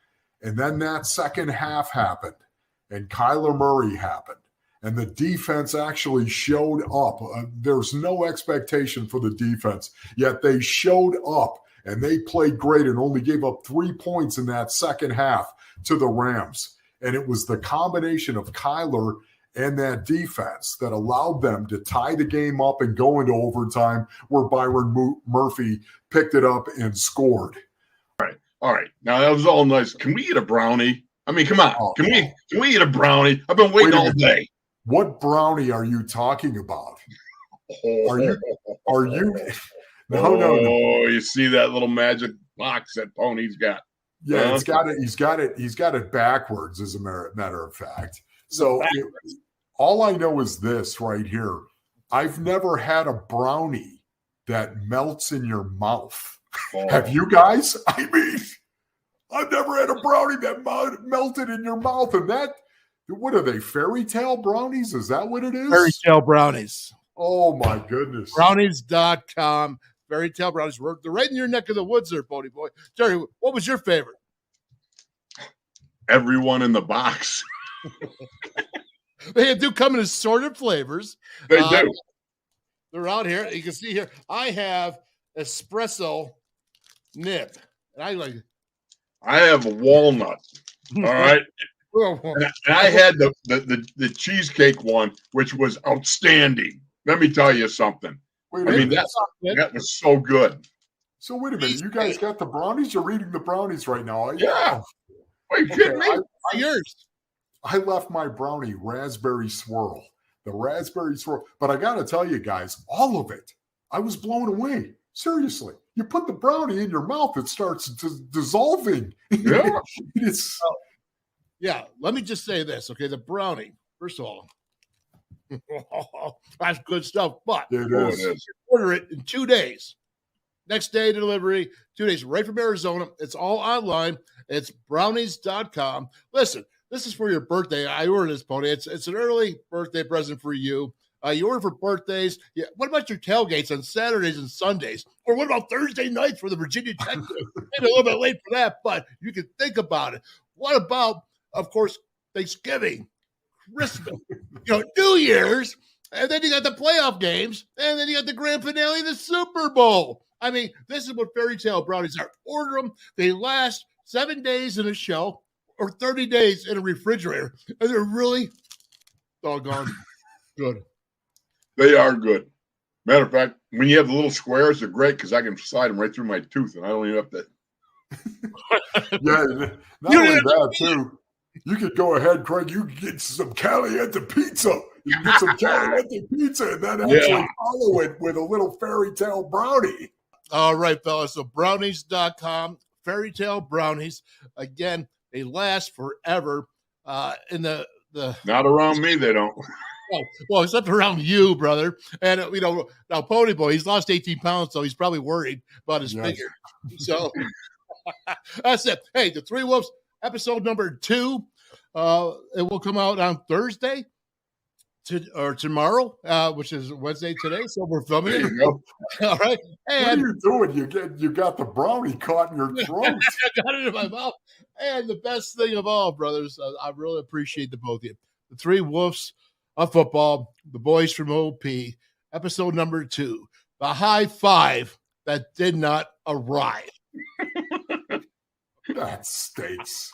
And then that second half happened, and Kyler Murray happened, and the defense actually showed up. There's no expectation for the defense, yet they showed up, and they played great and only gave up 3 points in that second half to the Rams. And it was the combination of Kyler and that defense that allowed them to tie the game up and go into overtime, where Byron Murphy picked it up and scored. All right. Now that was all nice. Can we eat a brownie? I mean, come on. Can we eat a brownie? I've been waiting all day. What brownie are you talking about? Are you? No. You see that little magic box that Pony's got? Yeah, He's got it backwards, as a matter of fact. So all I know is this right here. I've never had a brownie that melts in your mouth. Have you guys? I mean, I've never had a brownie that melted in your mouth. And that, what are they, fairy tale brownies? Is that what it is? Fairy tale brownies. Oh, my goodness. Brownies.com. Fairy tale brownies. They're right in your neck of the woods there, Pony Boy. Jerry, what was your favorite? Everyone in the box. They do come in assorted flavors. They do. They're out here. You can see here. I have espresso nib. And I have a walnut. All right. And I had the cheesecake one, which was outstanding. Let me tell you something. That was so good. So wait a minute. You guys got the brownies? You're reading the brownies right now. Yeah. Are you kidding me? Yours. I left my brownie raspberry swirl. The raspberry swirl. But I got to tell you guys, all of it, I was blown away. Seriously. You put the brownie in your mouth, it starts dissolving. Yeah. Yeah. Let me just say this. Okay. The brownie, first of all, that's good stuff. But it is. Order it in 2 days. Next day delivery, 2 days, right from Arizona. It's all online. It's brownies.com. Listen, this is for your birthday. I ordered this, Pony. It's an early birthday present for you. You order for birthdays. Yeah. What about your tailgates on Saturdays and Sundays? Or what about Thursday nights for the Virginia Tech game? Maybe a little bit late for that, but you can think about it. What about, of course, Thanksgiving, Christmas, New Year's, and then you got the playoff games, and then you got the grand finale of the Super Bowl. I mean, this is what fairy tale brownies are. Order them. They last 7 days in a shelf or 30 days in a refrigerator, and they're really doggone good. They are good. Matter of fact, when you have the little squares, they're great because I can slide them right through my tooth, and I don't even have to. Yeah, not only that, too. You could go ahead, Craig. You can get some caliente pizza. You can get some caliente pizza and then actually follow it with a little fairy tale brownie. All right, fellas. So brownies.com, fairy tale brownies. Again, they last forever. In the Not around me, they don't. Well, except around you, brother. And, now Pony Boy, he's lost 18 pounds, so he's probably worried about his figure. So that's it. Hey, the Three Wolves, episode number 2. It will come out on Thursday or tomorrow, which is Wednesday today. So we're filming it. There you go. All right. And what are you doing? You got the brownie caught in your throat. I got it in my mouth. And the best thing of all, brothers, I really appreciate the both of you. The Three Wolves of Football, the boys from OP, episode number 2, the high five that did not arrive. That stinks.